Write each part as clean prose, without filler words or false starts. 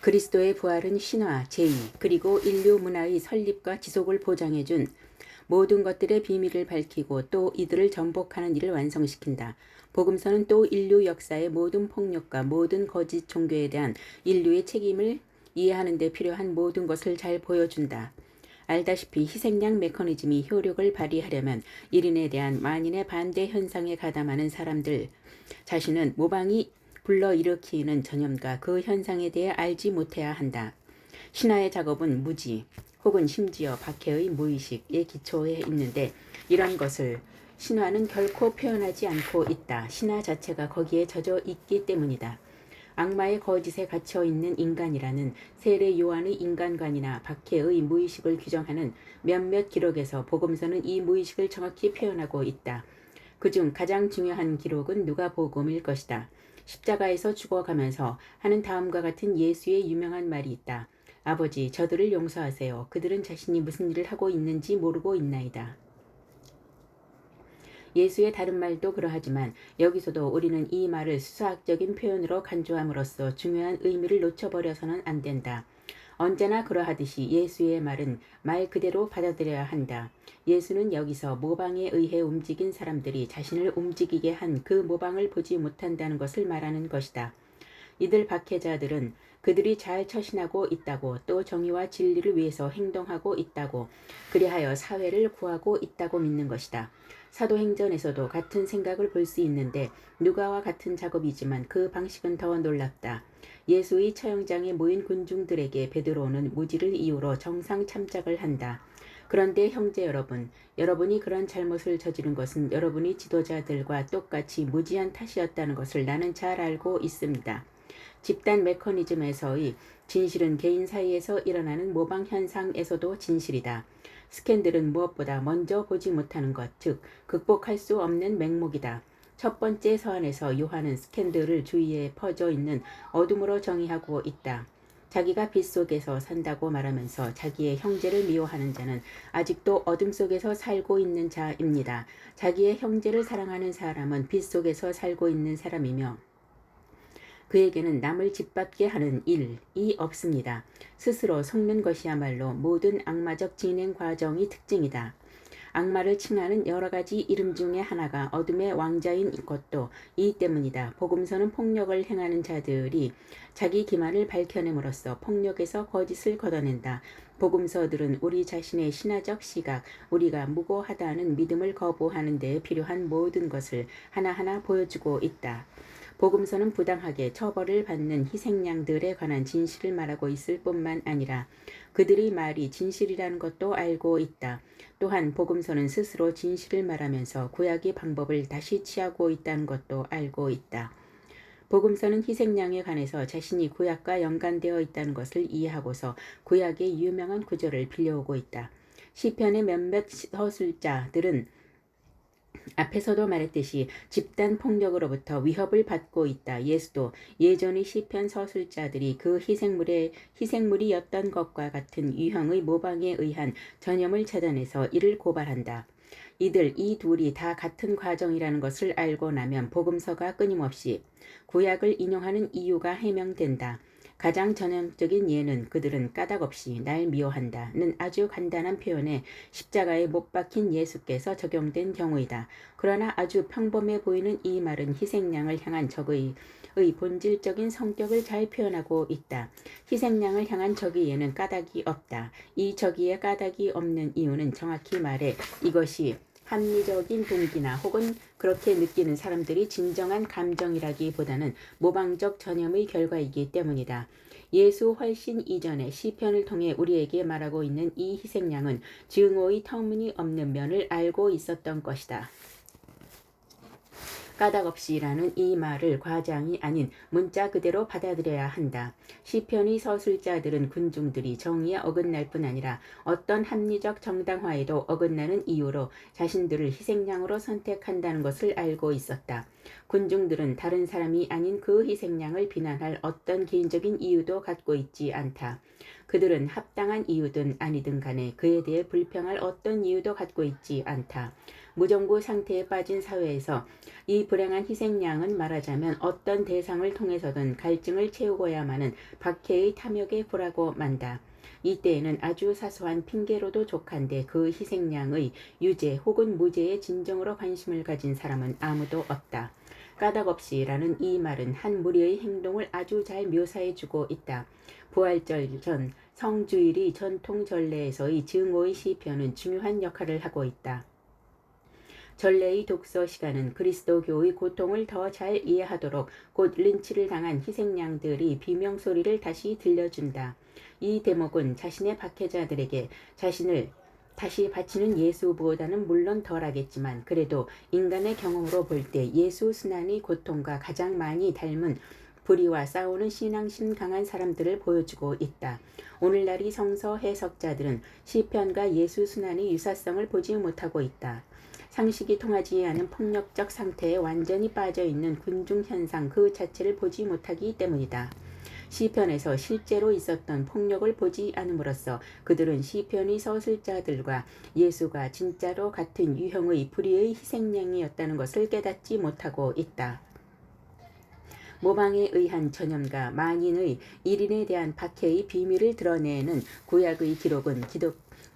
그리스도의 부활은 신화, 제의, 그리고 인류 문화의 설립과 지속을 보장해준 모든 것들의 비밀을 밝히고 또 이들을 전복하는 일을 완성시킨다. 복음서는 또 인류 역사의 모든 폭력과 모든 거짓 종교에 대한 인류의 책임을 이해하는 데 필요한 모든 것을 잘 보여준다. 알다시피 희생양 메커니즘이 효력을 발휘하려면 1인에 대한 만인의 반대 현상에 가담하는 사람들 자신은 모방이 불러일으키는 전염과 그 현상에 대해 알지 못해야 한다. 신화의 작업은 무지 혹은 심지어 박해의 무의식에 기초해 있는데 이런 것을 신화는 결코 표현하지 않고 있다. 신화 자체가 거기에 젖어 있기 때문이다. 악마의 거짓에 갇혀 있는 인간이라는 세례 요한의 인간관이나 박해의 무의식을 규정하는 몇몇 기록에서 복음서는 이 무의식을 정확히 표현하고 있다. 그중 가장 중요한 기록은 누가복음일 것이다. 십자가에서 죽어가면서 하는 다음과 같은 예수의 유명한 말이 있다. 아버지, 저들을 용서하세요. 그들은 자신이 무슨 일을 하고 있는지 모르고 있나이다. 예수의 다른 말도 그러하지만 여기서도 우리는 이 말을 수사학적인 표현으로 간주함으로써 중요한 의미를 놓쳐버려서는 안 된다. 언제나 그러하듯이 예수의 말은 말 그대로 받아들여야 한다. 예수는 여기서 모방에 의해 움직인 사람들이 자신을 움직이게 한 그 모방을 보지 못한다는 것을 말하는 것이다. 이들 박해자들은 그들이 잘 처신하고 있다고 또 정의와 진리를 위해서 행동하고 있다고 그리하여 사회를 구하고 있다고 믿는 것이다. 사도행전에서도 같은 생각을 볼 수 있는데 누가와 같은 작업이지만 그 방식은 더 놀랍다. 예수의 처형장에 모인 군중들에게 베드로는 무지를 이유로 정상 참작을 한다. 그런데 형제 여러분, 여러분이 그런 잘못을 저지른 것은 여러분이 지도자들과 똑같이 무지한 탓이었다는 것을 나는 잘 알고 있습니다. 집단 메커니즘에서의 진실은 개인 사이에서 일어나는 모방 현상에서도 진실이다. 스캔들은 무엇보다 먼저 보지 못하는 것, 즉 극복할 수 없는 맹목이다. 첫 번째 서한에서 요한은 스캔들을 주위에 퍼져 있는 어둠으로 정의하고 있다. 자기가 빛 속에서 산다고 말하면서 자기의 형제를 미워하는 자는 아직도 어둠 속에서 살고 있는 자입니다. 자기의 형제를 사랑하는 사람은 빛 속에서 살고 있는 사람이며 그에게는 남을 짓밟게 하는 일이 없습니다. 스스로 속는 것이야말로 모든 악마적 진행 과정의 특징이다. 악마를 칭하는 여러 가지 이름 중에 하나가 어둠의 왕자인 것도 이 때문이다. 복음서는 폭력을 행하는 자들이 자기 기만을 밝혀냄으로써 폭력에서 거짓을 걷어낸다. 복음서들은 우리 자신의 신화적 시각, 우리가 무고하다는 믿음을 거부하는 데 필요한 모든 것을 하나하나 보여주고 있다. 복음서는 부당하게 처벌을 받는 희생양들에 관한 진실을 말하고 있을 뿐만 아니라 그들의 말이 진실이라는 것도 알고 있다. 또한 복음서는 스스로 진실을 말하면서 구약의 방법을 다시 취하고 있다는 것도 알고 있다. 복음서는 희생양에 관해서 자신이 구약과 연관되어 있다는 것을 이해하고서 구약의 유명한 구절을 빌려오고 있다. 시편의 몇몇 서술자들은 앞에서도 말했듯이 집단 폭력으로부터 위협을 받고 있다. 예수도 예전의 시편 서술자들이 그 희생물이었던 것과 같은 유형의 모방에 의한 전염을 차단해서 이를 고발한다. 이 둘이 다 같은 과정이라는 것을 알고 나면 복음서가 끊임없이 구약을 인용하는 이유가 해명된다. 가장 전형적인 예는 그들은 까닭없이 날 미워한다는 아주 간단한 표현에 십자가에 못 박힌 예수께서 적용된 경우이다. 그러나 아주 평범해 보이는 이 말은 희생양을 향한 적의 본질적인 성격을 잘 표현하고 있다. 희생양을 향한 적의에는 까닭이 없다. 이 적의에 까닭이 없는 이유는 정확히 말해 이것이 합리적인 동기나 혹은 그렇게 느끼는 사람들이 진정한 감정이라기보다는 모방적 전염의 결과이기 때문이다. 예수 훨씬 이전에 시편을 통해 우리에게 말하고 있는 이 희생양은 증오의 터무니없는 면을 알고 있었던 것이다. 까닭없이라는 이 말을 과장이 아닌 문자 그대로 받아들여야 한다. 시편의 서술자들은 군중들이 정의에 어긋날 뿐 아니라 어떤 합리적 정당화에도 어긋나는 이유로 자신들을 희생양으로 선택한다는 것을 알고 있었다. 군중들은 다른 사람이 아닌 그 희생양을 비난할 어떤 개인적인 이유도 갖고 있지 않다. 그들은 합당한 이유든 아니든 간에 그에 대해 불평할 어떤 이유도 갖고 있지 않다. 무정부 상태에 빠진 사회에서 이 불행한 희생양은 말하자면 어떤 대상을 통해서든 갈증을 채우고야만은 박해의 탐욕에 굴하고 만다. 이때에는 아주 사소한 핑계로도 족한데 그 희생양의 유죄 혹은 무죄의 진정으로 관심을 가진 사람은 아무도 없다. 까닭없이라는 이 말은 한 무리의 행동을 아주 잘 묘사해주고 있다. 부활절 전 성주일이 전통 전례에서의 증오의 시편은 중요한 역할을 하고 있다. 전례의 독서 시간은 그리스도교의 고통을 더 잘 이해하도록 곧 린치를 당한 희생양들이 비명소리를 다시 들려준다. 이 대목은 자신의 박해자들에게 자신을 다시 바치는 예수보다는 물론 덜하겠지만 그래도 인간의 경험으로 볼 때 예수 순환의 고통과 가장 많이 닮은 불의와 싸우는 신앙심 강한 사람들을 보여주고 있다. 오늘날의 성서 해석자들은 시편과 예수 순환의 유사성을 보지 못하고 있다. 상식이 통하지 않은 폭력적 상태에 완전히 빠져있는 군중 현상 그 자체를 보지 못하기 때문이다. 시편에서 실제로 있었던 폭력을 보지 않음으로써 그들은 시편의 서술자들과 예수가 진짜로 같은 유형의 불의의 희생양이었다는 것을 깨닫지 못하고 있다. 모방에 의한 전염과 만인의 일인에 대한 박해의 비밀을 드러내는 구약의 기록은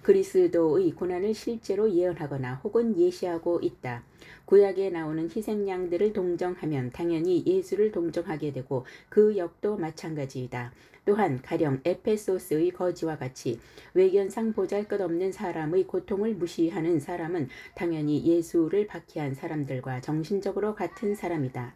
그리스도의 고난을 실제로 예언하거나 혹은 예시하고 있다. 구약에 나오는 희생양들을 동정하면 당연히 예수를 동정하게 되고 그 역도 마찬가지이다. 또한 가령 에페소스의 거지와 같이 외견상 보잘것없는 사람의 고통을 무시하는 사람은 당연히 예수를 박해한 사람들과 정신적으로 같은 사람이다.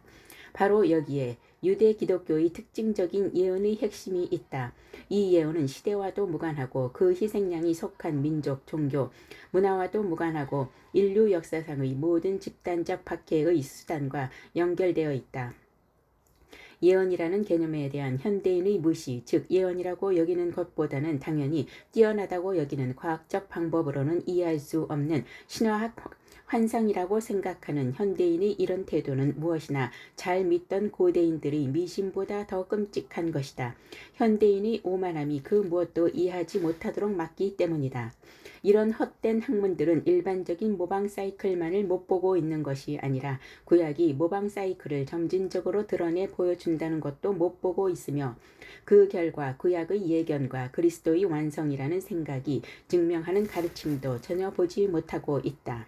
바로 여기에 유대 기독교의 특징적인 예언의 핵심이 있다. 이 예언은 시대와도 무관하고 그 희생양이 속한 민족, 종교, 문화와도 무관하고 인류 역사상의 모든 집단적 박해의 수단과 연결되어 있다. 예언이라는 개념에 대한 현대인의 무시, 즉 예언이라고 여기는 것보다는 당연히 뛰어나다고 여기는 과학적 방법으로는 이해할 수 없는 신화학 환상이라고 생각하는 현대인의 이런 태도는 무엇이나 잘 믿던 고대인들의 미신보다 더 끔찍한 것이다. 현대인의 오만함이 그 무엇도 이해하지 못하도록 막기 때문이다. 이런 헛된 학문들은 일반적인 모방 사이클만을 못 보고 있는 것이 아니라 구약이 모방 사이클을 점진적으로 드러내 보여준다는 것도 못 보고 있으며 그 결과 구약의 예견과 그리스도의 완성이라는 생각이 증명하는 가르침도 전혀 보지 못하고 있다.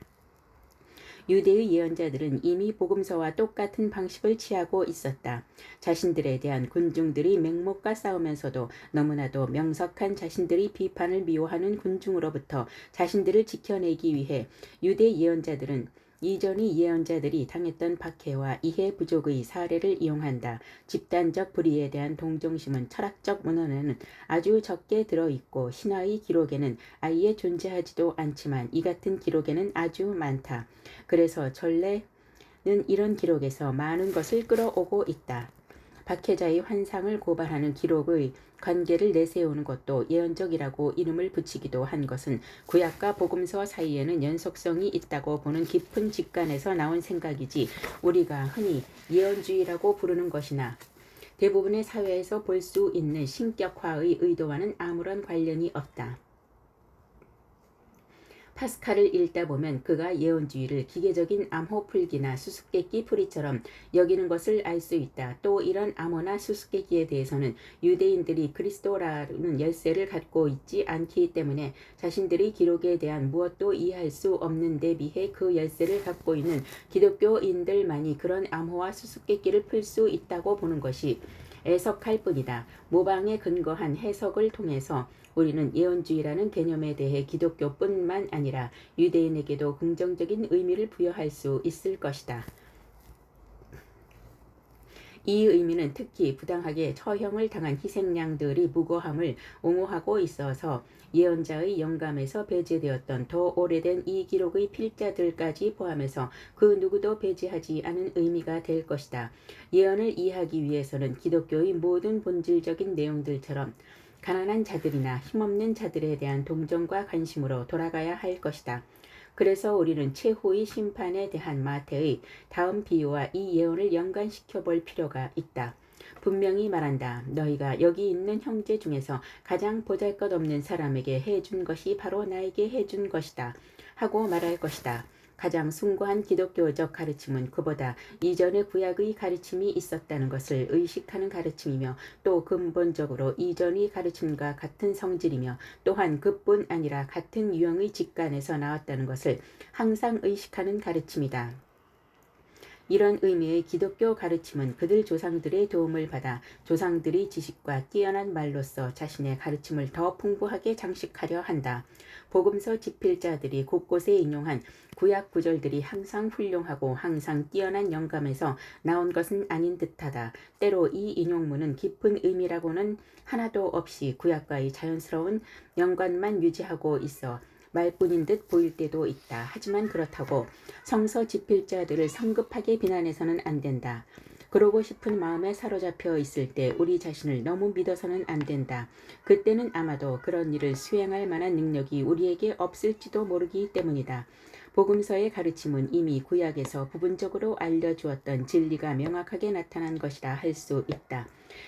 유대의 예언자들은 이미 복음서와 똑같은 방식을 취하고 있었다. 자신들에 대한 군중들이 맹목과 싸우면서도 너무나도 명석한 자신들이 비판을 미워하는 군중으로부터 자신들을 지켜내기 위해 유대 예언자들은 이전의 예언자들이 당했던 박해와 이해 부족의 사례를 이용한다. 집단적 불의에 대한 동정심은 철학적 문헌에는 아주 적게 들어있고 신화의 기록에는 아예 존재하지도 않지만 이 같은 기록에는 아주 많다. 그래서 전례는 이런 기록에서 많은 것을 끌어오고 있다. 박해자의 환상을 고발하는 기록의 관계를 내세우는 것도 예언적이라고 이름을 붙이기도 한 것은 구약과 복음서 사이에는 연속성이 있다고 보는 깊은 직관에서 나온 생각이지 우리가 흔히 예언주의라고 부르는 것이나 대부분의 사회에서 볼 수 있는 신격화의 의도와는 아무런 관련이 없다. 파스칼을 읽다 보면 그가 예언주의를 기계적인 암호풀기나 수수께끼 풀이처럼 여기는 것을 알 수 있다. 또 이런 암호나 수수께끼에 대해서는 유대인들이 그리스도라는 열쇠를 갖고 있지 않기 때문에 자신들이 기록에 대한 무엇도 이해할 수 없는 데 비해 그 열쇠를 갖고 있는 기독교인들만이 그런 암호와 수수께끼를 풀 수 있다고 보는 것이 애석할 뿐이다. 모방에 근거한 해석을 통해서 우리는 예언주의라는 개념에 대해 기독교뿐만 아니라 유대인에게도 긍정적인 의미를 부여할 수 있을 것이다. 이 의미는 특히 부당하게 처형을 당한 희생양들이 무고함을 옹호하고 있어서 예언자의 영감에서 배제되었던 더 오래된 이 기록의 필자들까지 포함해서 그 누구도 배제하지 않은 의미가 될 것이다. 예언을 이해하기 위해서는 기독교의 모든 본질적인 내용들처럼 가난한 자들이나 힘없는 자들에 대한 동정과 관심으로 돌아가야 할 것이다. 그래서 우리는 최후의 심판에 대한 마태의 다음 비유와 이 예언을 연관시켜 볼 필요가 있다. 분명히 말한다. 너희가 여기 있는 형제 중에서 가장 보잘것없는 사람에게 해준 것이 바로 나에게 해준 것이다. 하고 말할 것이다. 가장 숭고한 기독교적 가르침은 그보다 이전의 구약의 가르침이 있었다는 것을 의식하는 가르침이며 또 근본적으로 이전의 가르침과 같은 성질이며 또한 그뿐 아니라 같은 유형의 직관에서 나왔다는 것을 항상 의식하는 가르침이다. 이런 의미의 기독교 가르침은 그들 조상들의 도움을 받아 조상들의 지식과 뛰어난 말로써 자신의 가르침을 더 풍부하게 장식하려 한다. 복음서 집필자들이 곳곳에 인용한 구약 구절들이 항상 훌륭하고 항상 뛰어난 영감에서 나온 것은 아닌 듯하다. 때로 이 인용문은 깊은 의미라고는 하나도 없이 구약과의 자연스러운 연관만 유지하고 있어 말뿐인 듯 보일 때도 있다. 하지만 그렇다고 성서 집필자들을 성급하게 비난해서는 안 된다. 그러고 싶은 마음에 사로잡혀 있을 때 우리 자신을 너무 믿어서는 안 된다. 그때는 아마도 그런 일을 수행할 만한 능력이 우리에게 없을지도 모르기 때문이다. 복음서의 가르침은 이미 구약에서 부분적으로 알려주었던 진리가 명확하게 나타난 것이라 할 수 있다.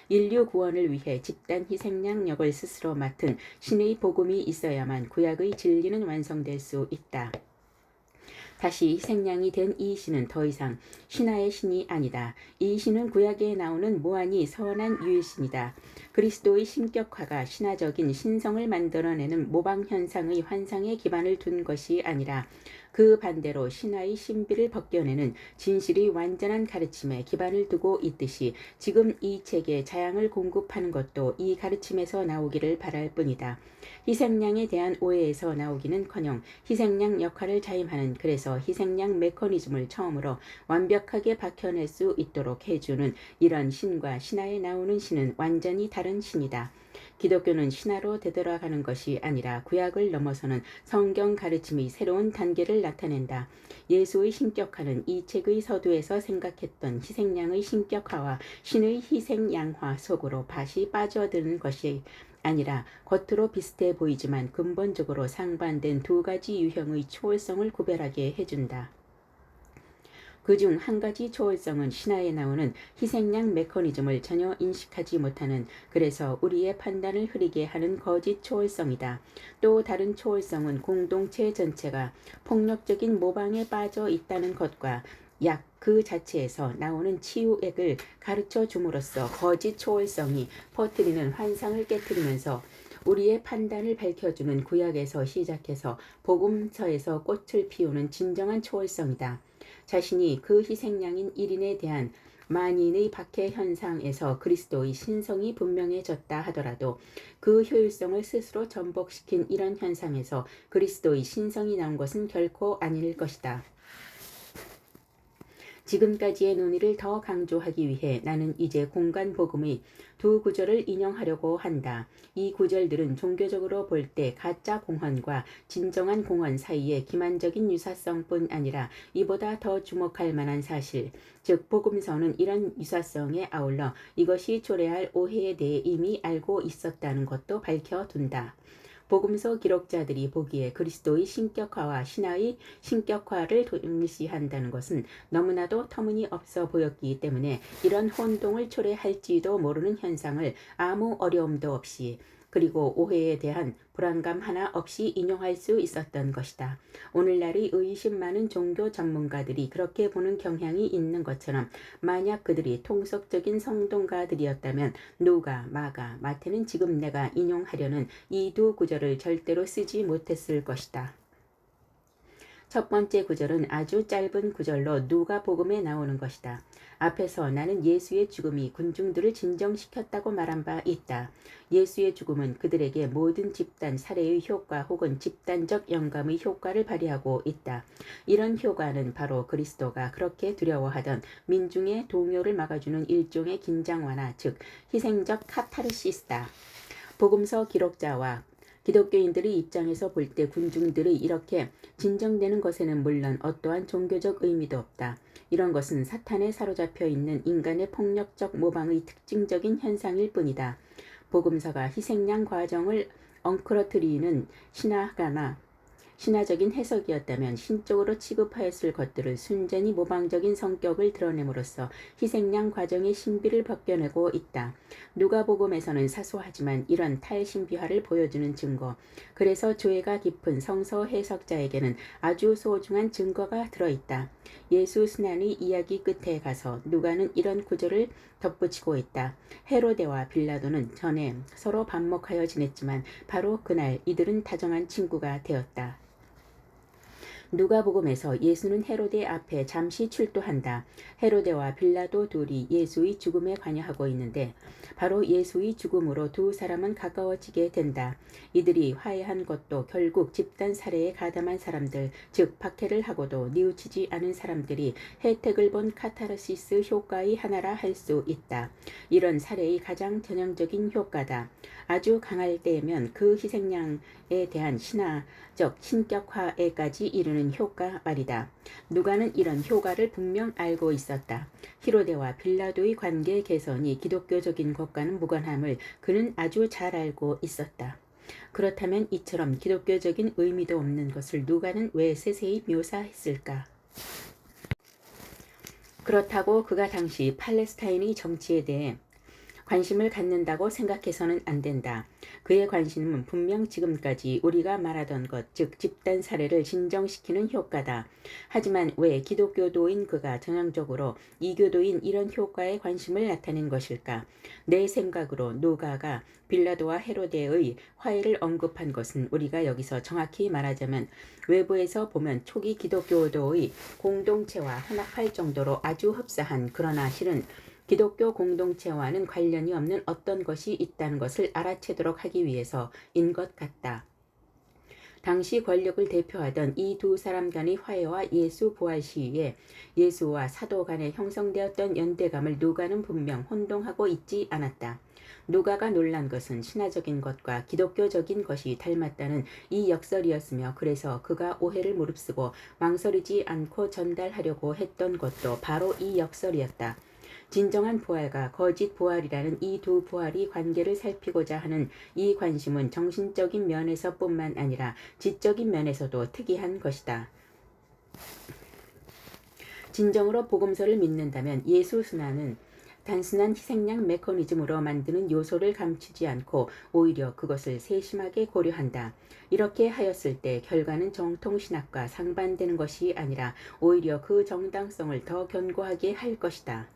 인류 구원을 위해 집단 희생양 역을 스스로 맡은 신의 복음이 있어야만 구약의 진리는 완성될 수 있다. 다시 희생양이 된 이 신은 더 이상 신하의 신이 아니다. 이 신은 구약에 나오는 무한히 선한 유일신이다. 그리스도의 신격화가 신화적인 신성을 만들어내는 모방현상의 환상에 기반을 둔 것이 아니라 그 반대로 신화의 신비를 벗겨내는 진실의 완전한 가르침에 기반을 두고 있듯이 지금 이 책에 자양을 공급하는 것도 이 가르침에서 나오기를 바랄 뿐이다. 희생양에 대한 오해에서 나오기는커녕 희생양 역할을 자임하는 그래서 희생양 메커니즘을 처음으로 완벽하게 밝혀낼 수 있도록 해주는 이런 신과 신화에 나오는 신은 완전히 다른 신이다. 기독교는 신화로 되돌아가는 것이 아니라 구약을 넘어서는 성경 가르침의 새로운 단계를 나타낸다. 예수의 신격화는 이 책의 서두에서 생각했던 희생양의 신격화와 신의 희생양화 속으로 다시 빠져드는 것이 아니라 겉으로 비슷해 보이지만 근본적으로 상반된 두 가지 유형의 초월성을 구별하게 해준다. 그중 한 가지 초월성은 신화에 나오는 희생양 메커니즘을 전혀 인식하지 못하는 그래서 우리의 판단을 흐리게 하는 거짓 초월성이다. 또 다른 초월성은 공동체 전체가 폭력적인 모방에 빠져 있다는 것과 약 그 자체에서 나오는 치유액을 가르쳐 줌으로써 거짓 초월성이 퍼뜨리는 환상을 깨뜨리면서 우리의 판단을 밝혀주는 구약에서 시작해서 복음서에서 꽃을 피우는 진정한 초월성이다. 자신이 그 희생양인 1인에 대한 만인의 박해 현상에서 그리스도의 신성이 분명해졌다 하더라도 그 효율성을 스스로 전복시킨 이런 현상에서 그리스도의 신성이 나온 것은 결코 아닐 것이다. 지금까지의 논의를 더 강조하기 위해 나는 이제 공간 복음의 두 구절을 인용하려고 한다. 이 구절들은 종교적으로 볼 때 가짜 공헌과 진정한 공헌 사이의 기만적인 유사성뿐 아니라 이보다 더 주목할 만한 사실, 즉 복음서는 이런 유사성에 아울러 이것이 초래할 오해에 대해 이미 알고 있었다는 것도 밝혀둔다. 복음서 기록자들이 보기에 그리스도의 신격화와 신화의 신격화를 동일시한다는 것은 너무나도 터무니없어 보였기 때문에 이런 혼동을 초래할지도 모르는 현상을 아무 어려움도 없이 그리고 오해에 대한 불안감 하나 없이 인용할 수 있었던 것이다. 오늘날의 의심 많은 종교 전문가들이 그렇게 보는 경향이 있는 것처럼 만약 그들이 통속적인 성동가들이었다면 누가, 마가, 마태는 지금 내가 인용하려는 이 두 구절을 절대로 쓰지 못했을 것이다. 첫 번째 구절은 아주 짧은 구절로 누가복음에 나오는 것이다. 앞에서 나는 예수의 죽음이 군중들을 진정시켰다고 말한 바 있다. 예수의 죽음은 그들에게 모든 집단 살해의 효과 혹은 집단적 영감의 효과를 발휘하고 있다. 이런 효과는 바로 그리스도가 그렇게 두려워하던 민중의 동요를 막아주는 일종의 긴장 완화, 즉 희생적 카타르시스다. 복음서 기록자와 기독교인들의 입장에서 볼 때 군중들이 이렇게 진정되는 것에는 물론 어떠한 종교적 의미도 없다. 이런 것은 사탄에 사로잡혀 있는 인간의 폭력적 모방의 특징적인 현상일 뿐이다. 복음서가 희생양 과정을 엉클어뜨리는 신화가나 신화적인 해석이었다면 신적으로 취급하였을 것들을 순전히 모방적인 성격을 드러냄으로써 희생양 과정의 신비를 벗겨내고 있다. 누가복음에서는 사소하지만 이런 탈신비화를 보여주는 증거, 그래서 조예가 깊은 성서 해석자에게는 아주 소중한 증거가 들어있다. 예수 순환의 이야기 끝에 가서 누가는 이런 구절을 덧붙이고 있다. 헤로데와 빌라도는 전에 서로 반목하여 지냈지만 바로 그날 이들은 다정한 친구가 되었다. 누가복음에서 예수는 헤로데 앞에 잠시 출두한다. 헤로데와 빌라도 둘이 예수의 죽음에 관여하고 있는데 바로 예수의 죽음으로 두 사람은 가까워지게 된다. 이들이 화해한 것도 결국 집단 살해에 가담한 사람들, 즉 박해를 하고도 뉘우치지 않은 사람들이 혜택을 본 카타르시스 효과의 하나라 할 수 있다. 이런 살해의 가장 전형적인 효과다. 아주 강할 때면 그 희생양에 대한 신화적 신격화에까지 이르는 효과 말이다. 누가는 이런 효과를 분명 알고 있었다. 히로데와 빌라도의 관계 개선이 기독교적인 것과는 무관함을 그는 아주 잘 알고 있었다. 그렇다면 이처럼 기독교적인 의미도 없는 것을 누가는 왜 세세히 묘사했을까? 그렇다고 그가 당시 팔레스타인의 정치에 대해 관심을 갖는다고 생각해서는 안 된다. 그의 관심은 분명 지금까지 우리가 말하던 것, 즉 집단 살해를 진정시키는 효과다. 하지만 왜 기독교도인 그가 전형적으로 이교도인 이런 효과에 관심을 나타낸 것일까? 내 생각으로 누가가 빌라도와 헤로데의 화해를 언급한 것은 우리가 여기서 정확히 말하자면 외부에서 보면 초기 기독교도의 공동체와 혼합할 정도로 아주 흡사한, 그러나 실은 기독교 공동체와는 관련이 없는 어떤 것이 있다는 것을 알아채도록 하기 위해서인 것 같다. 당시 권력을 대표하던 이 두 사람 간의 화해와 예수 부활 시위에 예수와 사도 간에 형성되었던 연대감을 누가는 분명 혼동하고 있지 않았다. 누가가 놀란 것은 신화적인 것과 기독교적인 것이 닮았다는 이 역설이었으며, 그래서 그가 오해를 무릅쓰고 망설이지 않고 전달하려고 했던 것도 바로 이 역설이었다. 진정한 부활과 거짓 부활이라는 이 두 부활이 관계를 살피고자 하는 이 관심은 정신적인 면에서뿐만 아니라 지적인 면에서도 특이한 것이다. 진정으로 복음서를 믿는다면 예수 순환은 단순한 희생양 메커니즘으로 만드는 요소를 감추지 않고 오히려 그것을 세심하게 고려한다. 이렇게 하였을 때 결과는 정통신학과 상반되는 것이 아니라 오히려 그 정당성을 더 견고하게 할 것이다.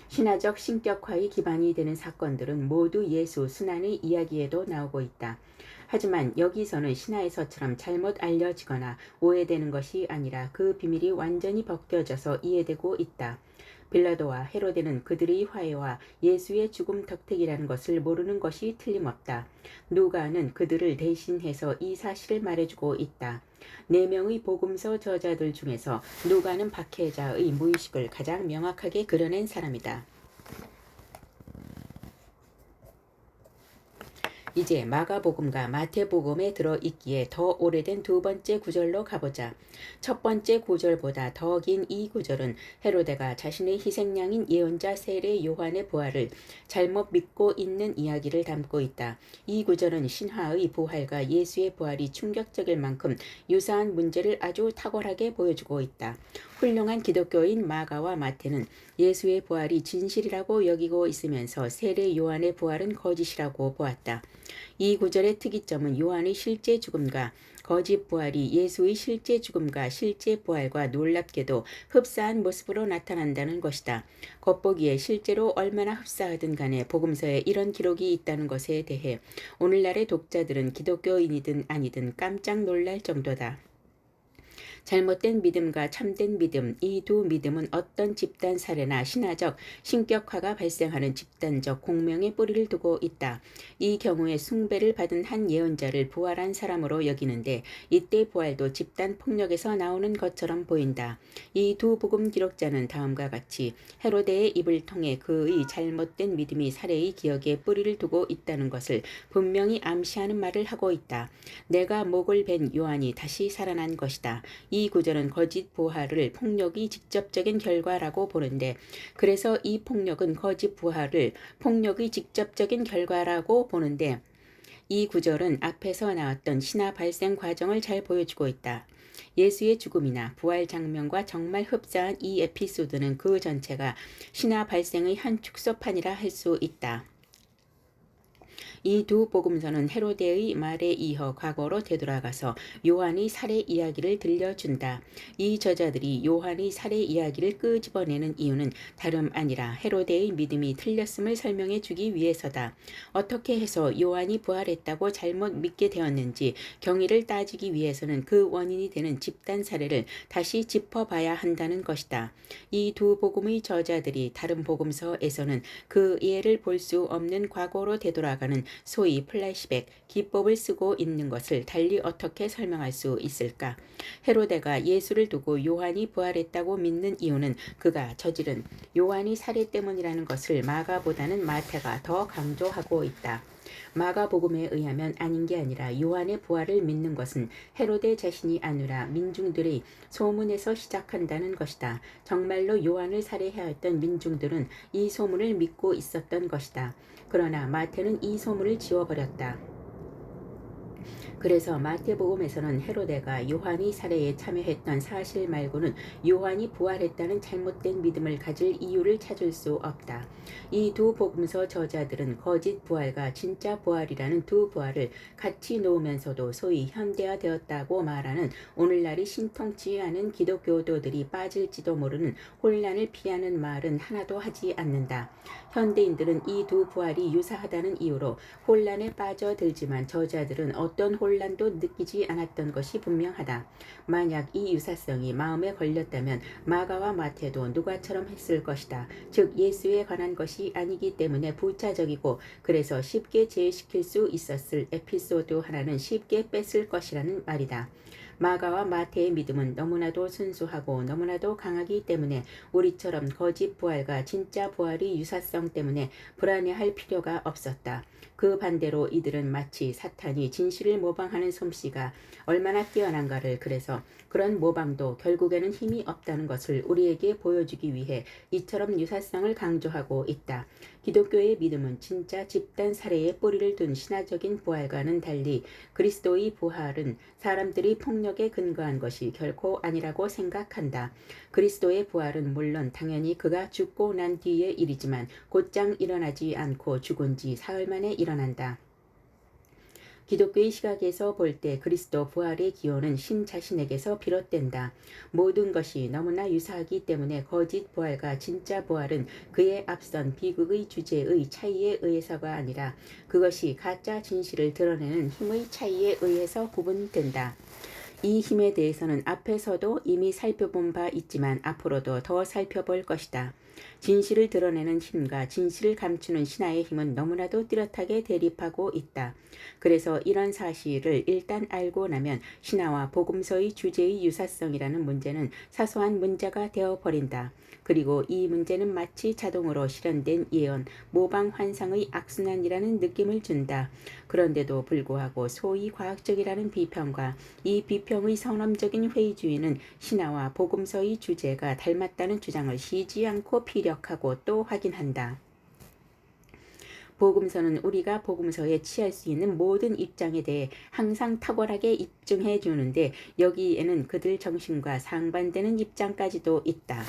신화적 신격화의 기반이 되는 사건들은 모두 예수 순환의 이야기에도 나오고 있다. 하지만 여기서는 신화에서처럼 잘못 알려지거나 오해되는 것이 아니라 그 비밀이 완전히 벗겨져서 이해되고 있다. 빌라도와 헤로데는 그들의 화해와 예수의 죽음 덕택이라는 것을 모르는 것이 틀림없다. 누가는 그들을 대신해서 이 사실을 말해주고 있다. 4명의 복음서 저자들 중에서 누가는 박해자의 무의식을 가장 명확하게 그려낸 사람이다. 이제 마가복음과 마태복음에 들어있기에 더 오래된 두 번째 구절로 가보자. 첫 번째 구절보다 더 긴 이 구절은 헤로데가 자신의 희생양인 예언자 세례 요한의 부활을 잘못 믿고 있는 이야기를 담고 있다. 이 구절은 신화의 부활과 예수의 부활이 충격적일 만큼 유사한 문제를 아주 탁월하게 보여주고 있다. 훌륭한 기독교인 마가와 마태는 예수의 부활이 진실이라고 여기고 있으면서 세례 요한의 부활은 거짓이라고 보았다. 이 구절의 특이점은 요한의 실제 죽음과 거짓 부활이 예수의 실제 죽음과 실제 부활과 놀랍게도 흡사한 모습으로 나타난다는 것이다. 겉보기에 실제로 얼마나 흡사하든 간에 복음서에 이런 기록이 있다는 것에 대해 오늘날의 독자들은 기독교인이든 아니든 깜짝 놀랄 정도다. 잘못된 믿음과 참된 믿음, 이 두 믿음은 어떤 집단 사례나 신화적 신격화가 발생하는 집단적 공명의 뿌리를 두고 있다. 이 경우에 숭배를 받은 한 예언자를 부활한 사람으로 여기는데 이때 부활도 집단 폭력에서 나오는 것처럼 보인다. 이 두 복음 기록자는 다음과 같이 헤로데의 입을 통해 그의 잘못된 믿음이 살해의 기억에 뿌리를 두고 있다는 것을 분명히 암시하는 말을 하고 있다. 내가 목을 벤 요한이 다시 살아난 것이다. 이 구절은 거짓 부활을 폭력이 직접적인 결과라고 보는데, 그래서 이 폭력은 거짓 부활을 폭력의 직접적인 결과라고 보는데 이 구절은 앞에서 나왔던 신화 발생 과정을 잘 보여주고 있다. 예수의 죽음이나 부활 장면과 정말 흡사한 이 에피소드는 그 전체가 신화 발생의 한 축소판이라 할 수 있다. 이 두 복음서는 헤로데의 말에 이어 과거로 되돌아가서 요한의 살해 이야기를 들려준다. 이 저자들이 요한의 살해 이야기를 끄집어내는 이유는 다름 아니라 헤로데의 믿음이 틀렸음을 설명해 주기 위해서다. 어떻게 해서 요한이 부활했다고 잘못 믿게 되었는지 경위를 따지기 위해서는 그 원인이 되는 집단 사례를 다시 짚어봐야 한다는 것이다. 이 두 복음의 저자들이 다른 복음서에서는 그 예를 볼 수 없는 과거로 되돌아가는 소위 플래시백 기법을 쓰고 있는 것을 달리 어떻게 설명할 수 있을까? 헤로데가 예수를 두고 요한이 부활했다고 믿는 이유는 그가 저지른 요한이 살해 때문이라는 것을 마가보다는 마태가 더 강조하고 있다. 마가복음에 의하면 아닌 게 아니라 요한의 부활을 믿는 것은 헤로데 자신이 아니라 민중들의 소문에서 시작한다는 것이다. 정말로 요한을 살해하였던 민중들은 이 소문을 믿고 있었던 것이다. 그러나 마태는 이 소문을 지워버렸다. 그래서 마태복음에서는 헤로데가 요한이 살해에 참여했던 사실 말고는 요한이 부활했다는 잘못된 믿음을 가질 이유를 찾을 수 없다. 이 두 복음서 저자들은 거짓 부활과 진짜 부활이라는 두 부활을 같이 놓으면서도 소위 현대화되었다고 말하는 오늘날이 신통치 않은 기독교도들이 빠질지도 모르는 혼란을 피하는 말은 하나도 하지 않는다. 현대인들은 이 두 부활이 유사하다는 이유로 혼란에 빠져들지만 저자들은 어떤 혼란도 느끼지 않았던 것이 분명하다. 만약 이 유사성이 마음에 걸렸다면 마가와 마태도 누가처럼 했을 것이다. 즉 예수에 관한 것이 아니기 때문에 부차적이고 그래서 쉽게 제시킬 수 있었을 에피소드 하나는 쉽게 뺐을 것이라는 말이다. 마가와 마태의 믿음은 너무나도 순수하고 너무나도 강하기 때문에 우리처럼 거짓 부활과 진짜 부활의 유사성 때문에 불안해할 필요가 없었다. 그 반대로 이들은 마치 사탄이 진실을 모방하는 솜씨가 얼마나 뛰어난가를 그래서 그런 모방도 결국에는 힘이 없다는 것을 우리에게 보여주기 위해 이처럼 유사성을 강조하고 있다. 기독교의 믿음은 진짜 집단 사례에 뿌리를 둔 신화적인 부활과는 달리 그리스도의 부활은 사람들이 폭력에 근거한 것이 결코 아니라고 생각한다. 그리스도의 부활은 물론 당연히 그가 죽고 난 뒤의 일이지만 곧장 일어나지 않고 죽은 지 사흘 만에 일어난다. 기독교의 시각에서 볼 때 그리스도 부활의 기원은 신 자신에게서 비롯된다. 모든 것이 너무나 유사하기 때문에 거짓 부활과 진짜 부활은 그에 앞선 비극의 주제의 차이에 의해서가 아니라 그것이 가짜 진실을 드러내는 힘의 차이에 의해서 구분된다. 이 힘에 대해서는 앞에서도 이미 살펴본 바 있지만 앞으로도 더 살펴볼 것이다. 진실을 드러내는 힘과 진실을 감추는 신하의 힘은 너무나도 뚜렷하게 대립하고 있다. 그래서 이런 사실을 일단 알고 나면 신화와 복음서의 주제의 유사성이라는 문제는 사소한 문제가 되어버린다. 그리고 이 문제는 마치 자동으로 실현된 예언, 모방 환상의 악순환이라는 느낌을 준다. 그런데도 불구하고 소위 과학적이라는 비평과 이 비평의 선험적인 회의주의는 신화와 복음서의 주제가 닮았다는 주장을 쉬지 않고 피력하고 또 확인한다. 복음서는 우리가 복음서에 취할 수 있는 모든 입장에 대해 항상 탁월하게 입증해 주는데 여기에는 그들 정신과 상반되는 입장까지도 있다.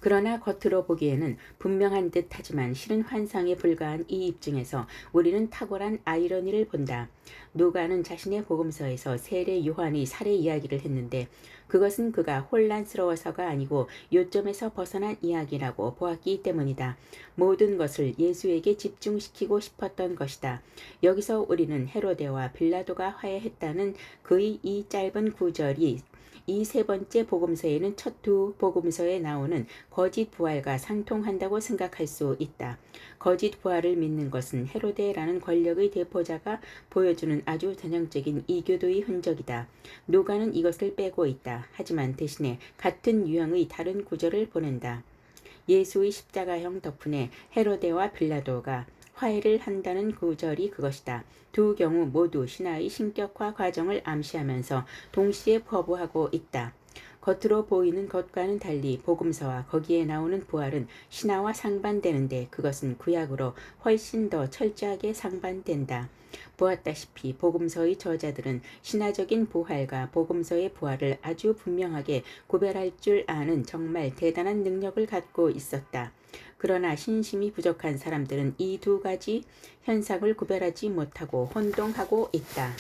그러나 겉으로 보기에는 분명한 듯 하지만 실은 환상에 불과한 이 입증에서 우리는 탁월한 아이러니를 본다. 누가는 자신의 복음서에서 세례 요한이 살해 이야기를 했는데 그것은 그가 혼란스러워서가 아니고 요점에서 벗어난 이야기라고 보았기 때문이다. 모든 것을 예수에게 집중시키고 싶었던 것이다. 여기서 우리는 헤로데와 빌라도가 화해했다는 그의 이 짧은 구절이 이 세 번째 복음서에는 첫 두 복음서에 나오는 거짓 부활과 상통한다고 생각할 수 있다. 거짓 부활을 믿는 것은 헤로데라는 권력의 대포자가 보여주는 아주 전형적인 이교도의 흔적이다. 누가는 이것을 빼고 있다. 하지만 대신에 같은 유형의 다른 구절을 보낸다. 예수의 십자가형 덕분에 헤로데와 빌라도가 화해를 한다는 구절이 그것이다. 두 경우 모두 신화의 신격화 과정을 암시하면서 동시에 거부하고 있다. 겉으로 보이는 것과는 달리 복음서와 거기에 나오는 부활은 신화와 상반되는데 그것은 구약으로 훨씬 더 철저하게 상반된다. 보았다시피 복음서의 저자들은 신화적인 부활과 복음서의 부활을 아주 분명하게 구별할 줄 아는 정말 대단한 능력을 갖고 있었다. 그러나 신심이 부족한 사람들은 이 두 가지 현상을 구별하지 못하고 혼동하고 있다.